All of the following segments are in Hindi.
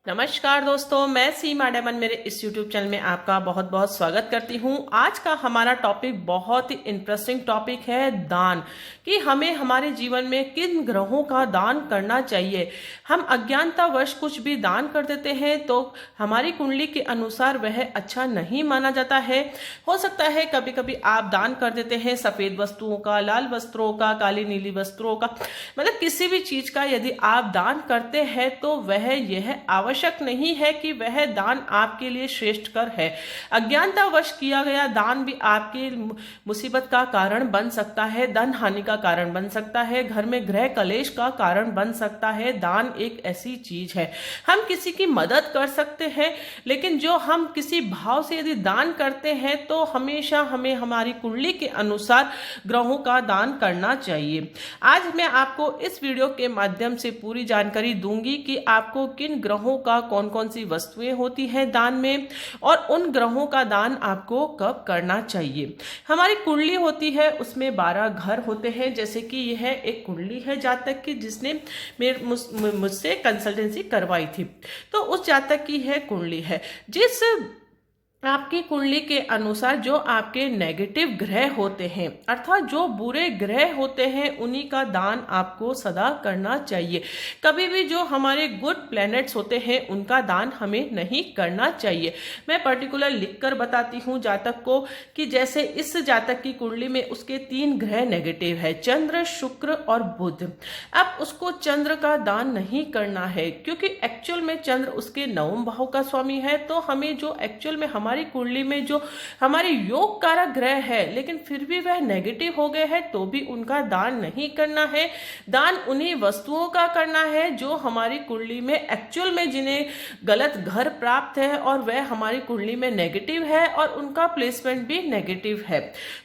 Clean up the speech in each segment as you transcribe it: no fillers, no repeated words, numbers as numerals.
नमस्कार दोस्तों, मैं सीमा डेमन मेरे इस YouTube चैनल में आपका बहुत बहुत स्वागत करती हूँ। आज का हमारा टॉपिक बहुत ही इंटरेस्टिंग टॉपिक है दान, कि हमें हमारे जीवन में किन ग्रहों का दान करना चाहिए। हम अज्ञानतावश कुछ भी दान कर देते हैं तो हमारी कुंडली के अनुसार वह अच्छा नहीं माना जाता है। हो सकता है कभी कभी आप दान कर देते हैं सफेद वस्तुओं का, लाल वस्त्रों का, काली नीली वस्त्रों का, मतलब किसी भी चीज का यदि आप दान करते हैं तो वह यह आवश्यक नहीं है कि वह दान आपके लिए श्रेष्ठकर है। अज्ञानतावश किया गया दान भी आपकी मुसीबत का कारण बन सकता है, धन हानि का कारण बन सकता है, घर में गृह कलेश का कारण बन सकता है। दान एक ऐसी चीज है, हम किसी की मदद कर सकते हैं, लेकिन जो हम किसी भाव से यदि दान करते हैं तो हमेशा हमें हमारी कुंडली के अनुसार ग्रहों का दान करना चाहिए। आज मैं आपको इस वीडियो के माध्यम से पूरी जानकारी दूंगी कि आपको किन ग्रहों का कौन कौन सी वस्तुएं होती हैं दान में, और उन ग्रहों का दान आपको कब करना चाहिए। हमारी कुंडली होती है, उसमें 12 घर होते हैं। जैसे कि यह एक कुंडली है जातक की, जिसने मुझसे कंसल्टेंसी करवाई थी, तो उस जातक की है कुंडली है। जिस आपकी कुंडली के अनुसार जो आपके नेगेटिव ग्रह होते हैं, अर्थात जो बुरे ग्रह होते हैं, उन्हीं का दान आपको सदा करना चाहिए। कभी भी जो हमारे गुड प्लैनेट्स होते हैं उनका दान हमें नहीं करना चाहिए। मैं पर्टिकुलर लिखकर बताती हूँ जातक को कि जैसे इस जातक की कुंडली में उसके 3 ग्रह नेगेटिव है, चंद्र, शुक्र और बुध। अब उसको चंद्र का दान नहीं करना है, क्योंकि एक्चुअल में चंद्र उसके 9वें भाव का स्वामी है। तो हमें जो एक्चुअल में हमारी कुंडली में जो हमारे योग कारक ग्रह है, लेकिन फिर भी वह नेगेटिव हो गए हैं, तो भी उनका दान नहीं करना है। दान उन्हीं वस्तुओं का करना है जो हमारी कुंडली में एक्चुअल में जिन्हें गलत घर प्राप्त है और वह हमारी कुंडली में नेगेटिव है और उनका प्लेसमेंट भी नेगेटिव है।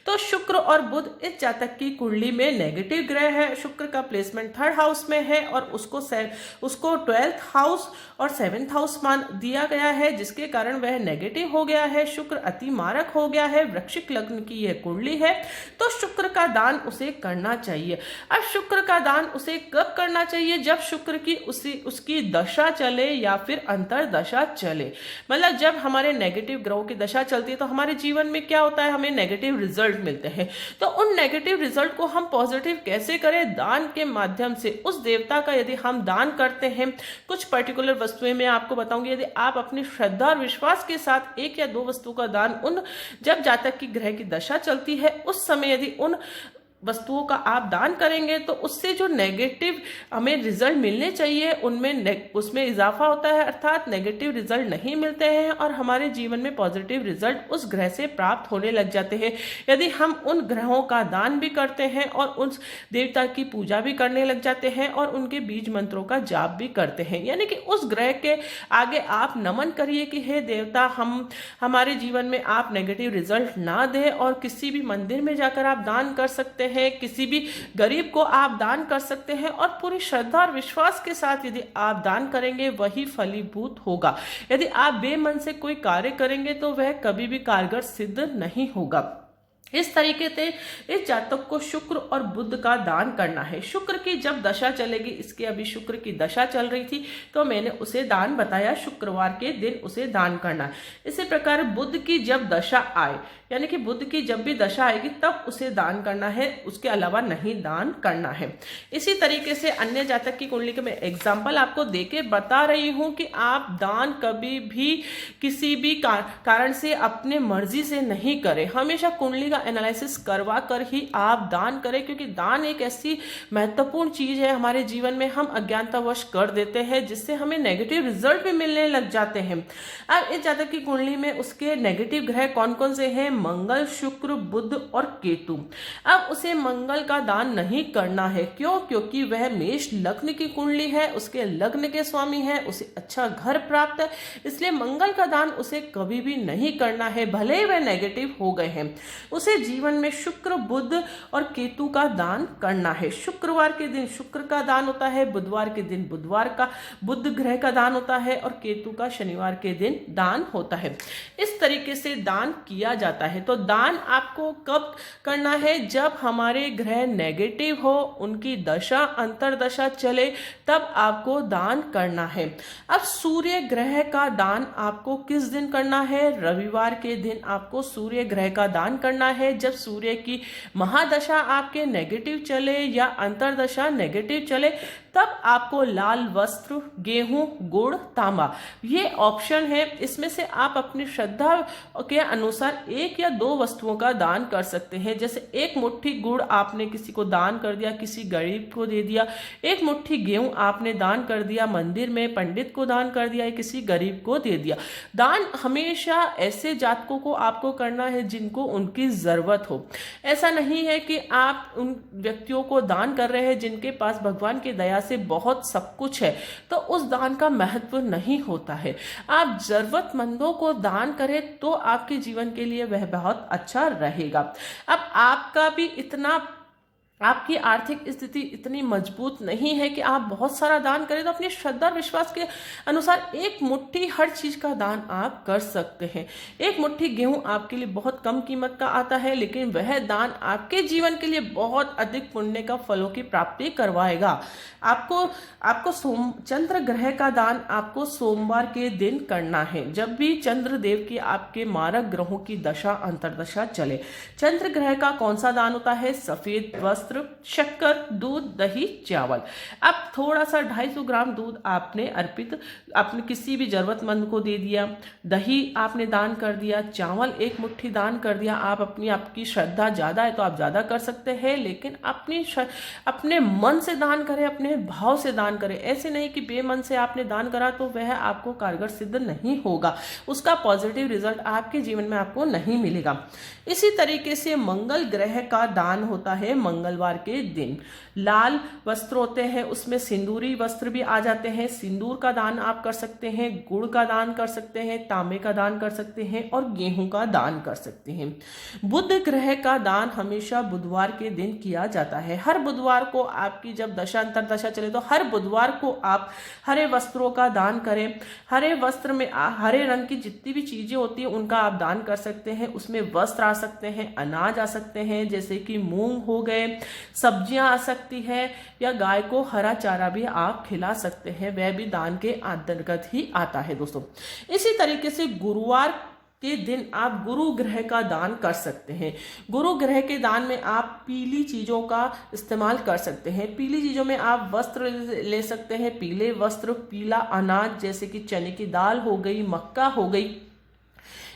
तो शुक्र और बुध इस जातक की कुंडली में नेगेटिव ग्रह है। शुक्र का प्लेसमेंट 3rd हाउस में है और उसको 12th हाउस और 7th हाउस मान दिया गया है, जिसके कारण वह नेगेटिव हो गया है। शुक्र अति मारक हो गया है। वृश्चिक लग्न की यह कुंडली है, तो शुक्र का दान उसे करना चाहिए। अब शुक्र का दान उसे कब करना चाहिए? जब शुक्र की उसकी दशा चले या फिर अंतर दशा चले। मतलब जब हमारे नेगेटिव ग्रहों की दशा चलती है तो हमारे जीवन में क्या होता है, हमें नेगेटिव रिजल्ट मिलते हैं। तो उन नेगेटिव रिजल्ट को हम पॉजिटिव कैसे करें? दान के माध्यम से। उस देवता का यदि हम दान करते हैं, कुछ पर्टिकुलर वस्तुएं मैं आपको बताऊंगी, यदि आप अपनी श्रद्धा और विश्वास के साथ 1 या 2 वस्तु का दान जब जातक की ग्रह की दशा चलती है उस समय यदि उन वस्तुओं का आप दान करेंगे तो उससे जो नेगेटिव हमें रिजल्ट मिलने चाहिए उसमें इजाफा होता है, अर्थात नेगेटिव रिजल्ट नहीं मिलते हैं और हमारे जीवन में पॉजिटिव रिजल्ट उस ग्रह से प्राप्त होने लग जाते हैं। यदि हम उन ग्रहों का दान भी करते हैं और उस देवता की पूजा भी करने लग जाते हैं और उनके बीज मंत्रों का जाप भी करते हैं, यानी कि उस ग्रह के आगे आप नमन करिए कि हे देवता, हमारे जीवन में आप नेगेटिव रिजल्ट ना दें। और किसी भी मंदिर में जाकर आप दान कर सकते हैं, किसी भी गरीब को आप दान कर सकते हैं, और पूरी श्रद्धा और विश्वास के साथ यदि आप दान करेंगे वही फलीभूत होगा। यदि आप बेमन से कोई कार्य करेंगे तो वह कभी भी कारगर सिद्ध नहीं होगा। इस तरीके से इस जातक को शुक्र और बुध का दान करना है। शुक्र की जब दशा चलेगी, इसके अभी शुक्र की दशा चल रही थी तो मैंने उसे दान बताया, शुक्रवार के दिन उसे दान करना है। इसी प्रकार बुध की जब दशा आए, यानी कि बुध की जब भी दशा आएगी तब उसे दान करना है, उसके अलावा नहीं दान करना है। इसी तरीके से अन्य जातक की कुंडली के मैं एग्जाम्पल आपको देके बता रही हूं कि आप दान कभी भी किसी भी कारण से अपने मर्जी से नहीं करें। हमेशा कुंडली एनालिसिस करवा कर ही आप दान करें, क्योंकि दान एक ऐसी महत्वपूर्ण चीज है हमारे जीवन में, हम अज्ञानतावश कर देते हैं जिससे हमें नेगेटिव रिजल्ट भी मिलने लग जाते हैं। अब इस जातक की कुंडली में उसके नेगेटिव ग्रह कौन कौन से हैं? मंगल, शुक्र, बुध और केतु। अब उसे मंगल का दान नहीं करना है। क्यों? क्योंकि वह मेष लग्न की कुंडली है, उसके लग्न के स्वामी है, उसे अच्छा घर प्राप्त है, इसलिए मंगल का दान उसे कभी भी नहीं करना है, भले ही वह नेगेटिव हो गए हैं। उसे उसे जीवन में शुक्र, बुध और केतु का दान करना है। शुक्रवार के दिन शुक्र का दान होता है, बुधवार के दिन बुधवार का बुध ग्रह का दान होता है और केतु का शनिवार के दिन दान होता है। इस तरीके से दान किया जाता है। तो दान आपको कब करना है? जब हमारे ग्रह नेगेटिव हो, उनकी दशा अंतरदशा चले, तब आपको दान करना है। अब सूर्य ग्रह का दान आपको किस दिन करना है? रविवार के दिन आपको सूर्य ग्रह का दान करना है। जब सूर्य की महादशा आपके नेगेटिव चले या अंतरदशा नेगेटिव चले, तब आपको लाल वस्त्र, गेहूं, गुड़, तांबा, ये ऑप्शन है। इसमें से आप अपनी श्रद्धा के अनुसार एक या दो वस्तुओं का दान कर सकते हैं। जैसे एक मुट्ठी गुड़ आपने किसी को दान कर दिया, किसी गरीब को दे दिया। एक मुट्ठी गेहूं आपने दान कर दिया, मंदिर में पंडित को दान कर दिया, किसी गरीब को दे दिया। दान हमेशा ऐसे जातकों को आपको करना है जिनको उनकी जरूरत हो। ऐसा नहीं है कि आप उन व्यक्तियों को दान कर रहे हैं जिनके पास भगवान की दया से बहुत सब कुछ है, तो उस दान का महत्व नहीं होता है। आप जरूरतमंदों को दान करें तो आपके जीवन के लिए वह बहुत अच्छा रहेगा। अब आपका भी आपकी आर्थिक स्थिति इतनी मजबूत नहीं है कि आप बहुत सारा दान करें, तो अपनी श्रद्धा और विश्वास के अनुसार एक मुट्ठी हर चीज का दान आप कर सकते हैं। एक मुट्ठी गेहूं आपके लिए बहुत कम कीमत का आता है, लेकिन वह दान आपके जीवन के लिए बहुत अधिक पुण्य का फलों की प्राप्ति करवाएगा। आपको चंद्र ग्रह का दान आपको सोमवार के दिन करना है, जब भी चंद्र देव की आपके मारक ग्रहों की दशा अंतरदशा चले। चंद्र ग्रह का कौन सा दान होता है? सफेद वस्त्र, शक्कर, दूध, दही, चावल। अब थोड़ा सा 250 ग्राम दूध आपने किसी भी जरूरतमंद को दे दिया, दही आपने दान कर दिया, चावल एक मुट्ठी दान कर दिया। आपकी श्रद्धा ज्यादा है तो आप ज्यादा कर सकते हैं, लेकिन अपने मन से दान करें, अपने भाव से दान करें। ऐसे नहीं कि बेमन से आपने दान करा तो वह आपको कारगर सिद्ध नहीं होगा, उसका पॉजिटिव रिजल्ट आपके जीवन में आपको नहीं मिलेगा। इसी तरीके से मंगल ग्रह का दान होता है मंगलवार के दिन। लाल वस्त्र होते हैं, उसमें सिंदूरी वस्त्र भी आ जाते हैं। सिंदूर का दान आप कर सकते हैं, गुड़ का दान कर सकते हैं, तांबे का दान कर सकते हैं और गेहूं का दान कर सकते हैं। बुध ग्रह का दान हमेशा बुधवार के दिन किया जाता है। हर बुधवार को आपकी जब दशा अंतरदशा चले तो हर बुधवार को आप हरे वस्त्रों का दान करें। हरे वस्त्र में हरे रंग की जितनी भी चीजें होती है उनका आप दान कर सकते हैं। उसमें वस्त्र आ सकते हैं, अनाज आ सकते हैं, जैसे कि मूंग हो गए, सब्जियां आ सकती है, या गाय को हरा चारा भी आप खिला सकते हैं, वह भी दान के अंतर्गत ही आता है दोस्तों। इसी तरीके से गुरुवार के दिन आप गुरु ग्रह का दान कर सकते हैं। गुरु ग्रह के दान में आप पीली चीजों का इस्तेमाल कर सकते हैं। पीली चीजों में आप वस्त्र ले सकते हैं, पीले वस्त्र, पीला अनाज जैसे कि चने की दाल हो गई, मक्का हो गई।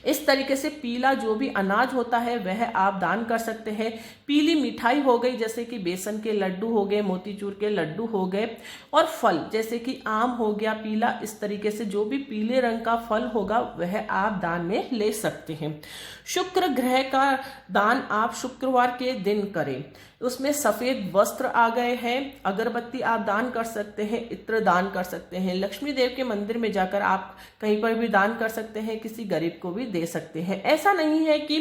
इस तरीके से पीला जो भी अनाज होता है वह आप दान कर सकते हैं। पीली मिठाई हो गई जैसे कि बेसन के लड्डू हो गए, मोतीचूर के लड्डू हो गए, और फल जैसे कि आम हो गया पीला। इस तरीके से जो भी पीले रंग का फल होगा वह आप दान में ले सकते हैं। शुक्र ग्रह का दान आप शुक्रवार के दिन करें। उसमें सफेद वस्त्र आ गए हैं, अगरबत्ती आप दान कर सकते हैं, इत्र दान कर सकते हैं। लक्ष्मी देव के मंदिर में जाकर आप कहीं पर भी दान कर सकते हैं, किसी गरीब को भी दे सकते हैं। ऐसा नहीं है कि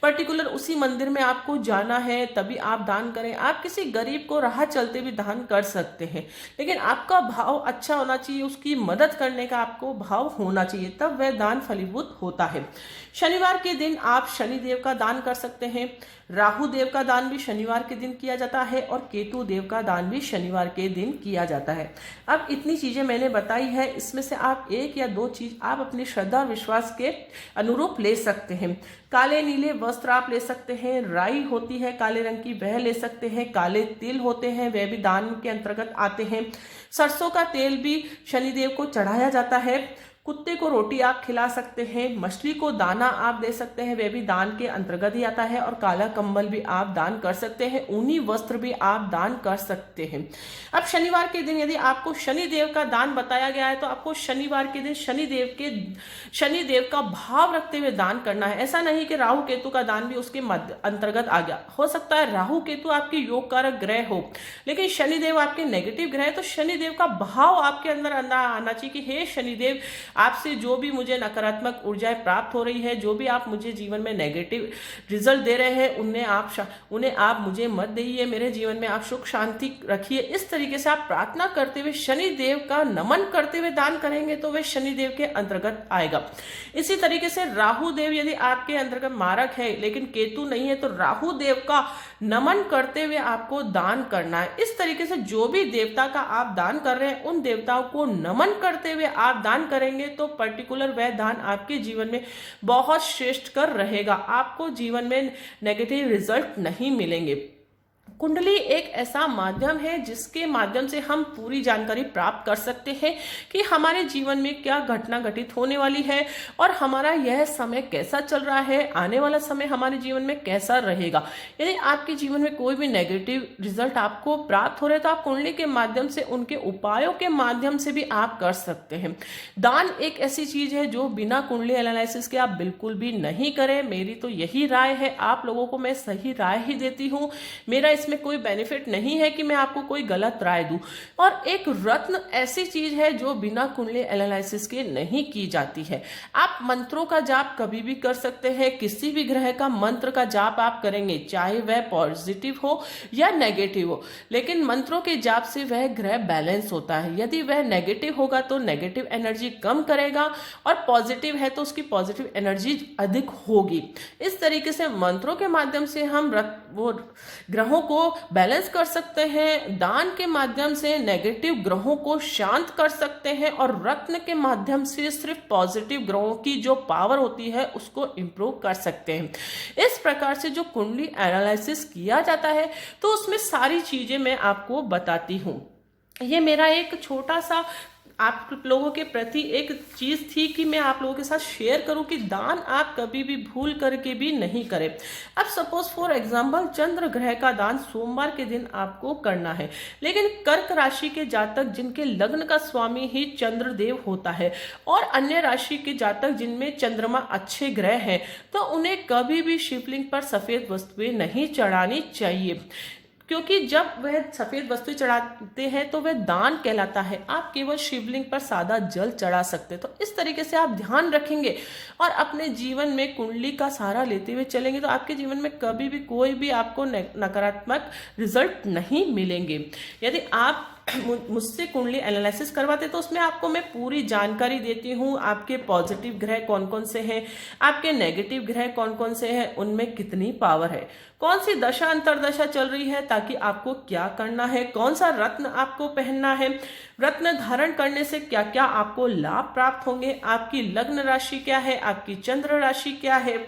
पर्टिकुलर उसी मंदिर में आपको जाना है तभी आप दान करें। आप किसी गरीब को राह चलते भी दान कर सकते हैं, लेकिन आपका भाव अच्छा होना चाहिए, उसकी मदद करने का आपको भाव होना चाहिए, तब वह दान फलीभूत होता है। शनिवार के दिन आप शनि देव का दान कर सकते हैं। राहु देव का दान भी शनिवार के दिन किया जाता है और केतु देव का दान भी शनिवार के दिन किया जाता है। अब इतनी चीजें मैंने बताई है, इसमें से आप एक या दो चीज आप अपनी श्रद्धा और विश्वास के अनुरूप ले सकते हैं। काले नीले वस्त्र आप ले सकते हैं, राई होती है काले रंग की वह ले सकते हैं, काले तिल होते हैं वह भी दान के अंतर्गत आते हैं। सरसों का तेल भी शनिदेव को चढ़ाया जाता है। कुत्ते को रोटी आप खिला सकते हैं, मछली को दाना आप दे सकते हैं, वह भी दान के अंतर्गत ही आता है। और काला कंबल भी आप दान कर सकते हैं, ऊनी वस्त्र भी आप दान कर सकते हैं। अब शनिवार के दिन यदि आपको शनि देव का दान बताया गया है तो आपको शनिवार के दिन शनि देव का भाव रखते हुए दान करना है। ऐसा नहीं कि राहु केतु का दान भी उसके अंतर्गत आ गया। हो सकता है राहु केतु आपके योग कारक ग्रह हो, लेकिन शनिदेव आपके नेगेटिव ग्रह है, तो शनिदेव का भाव आपके अंदर आना चाहिए कि हे शनिदेव आपसे जो भी मुझे नकारात्मक ऊर्जाएं प्राप्त हो रही है, जो भी आप मुझे जीवन में नेगेटिव रिजल्ट दे रहे हैं, उन्हें आप मुझे मत दीजिए। मेरे जीवन में आप सुख शांति रखिए। इस तरीके से आप प्रार्थना करते हुए शनि देव का नमन करते हुए दान करेंगे तो वे शनि देव के अंतर्गत आएगा। इसी तरीके से राहु देव यदि आपके अंतर्गत मारक है लेकिन केतु नहीं है, तो राहु देव का नमन करते हुए आपको दान करना है। इस तरीके से जो भी देवता का आप दान कर रहे हैं उन देवताओं को नमन करते हुए आप दान करेंगे तो पर्टिकुलर वह दान आपके जीवन में बहुत श्रेष्ठ कर रहेगा। आपको जीवन में नेगेटिव रिजल्ट नहीं मिलेंगे। कुंडली एक ऐसा माध्यम है जिसके माध्यम से हम पूरी जानकारी प्राप्त कर सकते हैं कि हमारे जीवन में क्या घटना घटित होने वाली है और हमारा यह समय कैसा चल रहा है, आने वाला समय हमारे जीवन में कैसा रहेगा। यदि आपके जीवन में कोई भी नेगेटिव रिजल्ट आपको प्राप्त हो रहे तो आप कुंडली के माध्यम से, उनके उपायों के माध्यम से भी आप कर सकते हैं। दान एक ऐसी चीज है जो बिना कुंडली एनालिसिस के आप बिल्कुल भी नहीं करें। मेरी तो यही राय है, आप लोगों को मैं सही राय ही देती हूँ। मेरा इसमें कोई बेनिफिट नहीं है कि मैं आपको कोई गलत राय दूं। और एक रत्न ऐसी चीज है जो बिना कुंडली एनालिसिस के नहीं की जाती है। आप मंत्रों का जाप कभी भी कर सकते हैं। किसी भी ग्रह का मंत्र का जाप आप करेंगे, चाहे वह पॉजिटिव हो या नेगेटिव हो, लेकिन मंत्रों के जाप से वह ग्रह बैलेंस होता है। यदि वह नेगेटिव होगा तो नेगेटिव एनर्जी कम करेगा और पॉजिटिव है तो उसकी पॉजिटिव एनर्जी अधिक होगी। इस तरीके से मंत्रों के माध्यम से हम वो ग्रहों को बैलेंस कर सकते हैं। दान के माध्यम से नेगेटिव ग्रहों को शांत कर सकते हैं और रत्न के माध्यम से सिर्फ पॉजिटिव ग्रहों की जो पावर होती है उसको इंप्रूव कर सकते हैं। इस प्रकार से जो कुंडली एनालिसिस किया जाता है तो उसमें सारी चीजें मैं आपको बताती हूँ। ये मेरा एक छोटा सा आप लोगों के प्रति एक चीज थी कि मैं आप लोगों के साथ शेयर करूं कि दान आप कभी भी भूल करके भी नहीं करें। अब सपोज फॉर एग्जांपल चंद्र ग्रह का दान सोमवार के दिन आपको करना है, लेकिन कर्क राशि के जातक जिनके लग्न का स्वामी ही चंद्रदेव होता है और अन्य राशि के जातक जिनमें चंद्रमा अच्छे ग्रह हैं तो उन्हें कभी भी शिवलिंग पर सफेद वस्तुएं नहीं चढ़ानी चाहिए, क्योंकि जब वह सफेद वस्तु चढ़ाते हैं तो वह दान कहलाता है। आप केवल शिवलिंग पर सादा जल चढ़ा सकते हैं। तो इस तरीके से आप ध्यान रखेंगे और अपने जीवन में कुंडली का सहारा लेते हुए चलेंगे तो आपके जीवन में कभी भी कोई भी आपको नकारात्मक रिजल्ट नहीं मिलेंगे। यदि आप मुझसे कुंडली एनालिसिस करवाते तो उसमें आपको मैं पूरी जानकारी देती हूँ। आपके पॉजिटिव ग्रह कौन कौन से हैं, आपके नेगेटिव ग्रह कौन कौन से हैं, उनमें कितनी पावर है, कौन सी दशा अंतरदशा चल रही है, ताकि आपको क्या करना है, कौन सा रत्न आपको पहनना है, रत्न धारण करने से क्या क्या आपको लाभ प्राप्त होंगे, आपकी लग्न राशि क्या है, आपकी चंद्र राशि क्या है,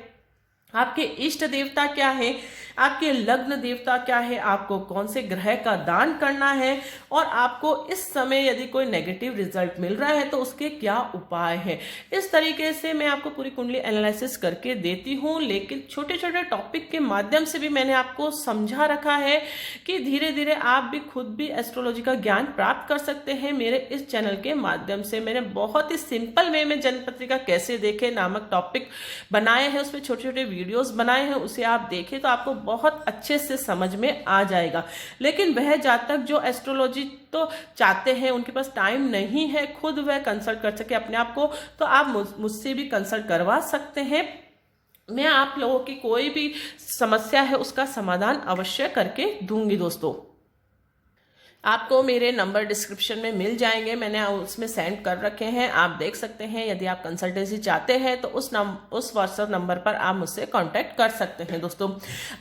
आपके इष्ट देवता क्या है, आपके लग्न देवता क्या है, आपको कौन से ग्रह का दान करना है और आपको इस समय यदि कोई नेगेटिव रिजल्ट मिल रहा है तो उसके क्या उपाय है। इस तरीके से मैं आपको पूरी कुंडली एनालिसिस करके देती हूँ, लेकिन छोटे छोटे टॉपिक के माध्यम से भी मैंने आपको समझा रखा है कि धीरे धीरे आप भी खुद भी एस्ट्रोलॉजी का ज्ञान प्राप्त कर सकते हैं। मेरे इस चैनल के माध्यम से मैंने बहुत ही सिंपल वे में जन्म पत्रिका कैसे देखे नामक टॉपिक बनाए हैं, उसमें छोटे छोटे वीडियोस बनाए हैं, उसे आप देखें तो आपको बहुत अच्छे से समझ में आ जाएगा। लेकिन वह जातक जो एस्ट्रोलॉजी तो चाहते हैं, उनके पास टाइम नहीं है खुद वह कंसल्ट कर सके अपने आप को, तो आप मुझसे भी कंसल्ट करवा सकते हैं। मैं आप लोगों की कोई भी समस्या है उसका समाधान अवश्य करके दूंगी। दोस्तों आपको मेरे नंबर डिस्क्रिप्शन में मिल जाएंगे, मैंने उसमें सेंड कर रखे हैं, आप देख सकते हैं। यदि आप कंसल्टेंसी चाहते हैं तो उस व्हाट्सएप नंबर पर आप मुझसे कांटेक्ट कर सकते हैं। दोस्तों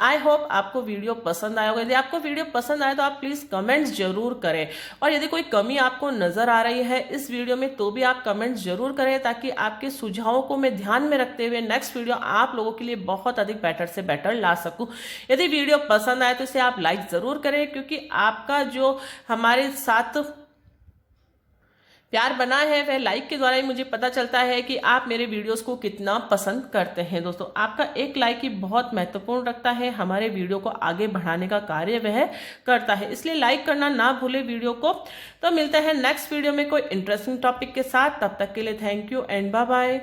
आई होप आपको वीडियो पसंद आया होगा। यदि आपको वीडियो पसंद आए तो आप प्लीज कमेंट्स जरूर करें, और यदि कोई कमी आपको नजर आ रही है इस वीडियो में तो भी आप कमेंट्स जरूर करें, ताकि आपके सुझावों को मैं ध्यान में रखते हुए नेक्स्ट वीडियो आप लोगों के लिए बहुत अधिक बेटर से बेटर ला सकूं। यदि वीडियो पसंद आए तो इसे आप लाइक जरूर करें, क्योंकि आपका जो हमारे साथ प्यार बना है वह लाइक के द्वारा ही मुझे पता चलता है कि आप मेरे वीडियोस को कितना पसंद करते हैं। दोस्तों आपका एक लाइक ही बहुत महत्वपूर्ण रखता है, हमारे वीडियो को आगे बढ़ाने का कार्य वह करता है, इसलिए लाइक करना ना भूले वीडियो को। तो मिलते हैं नेक्स्ट वीडियो में कोई इंटरेस्टिंग टॉपिक के साथ, तब तक के लिए thank you and bye bye.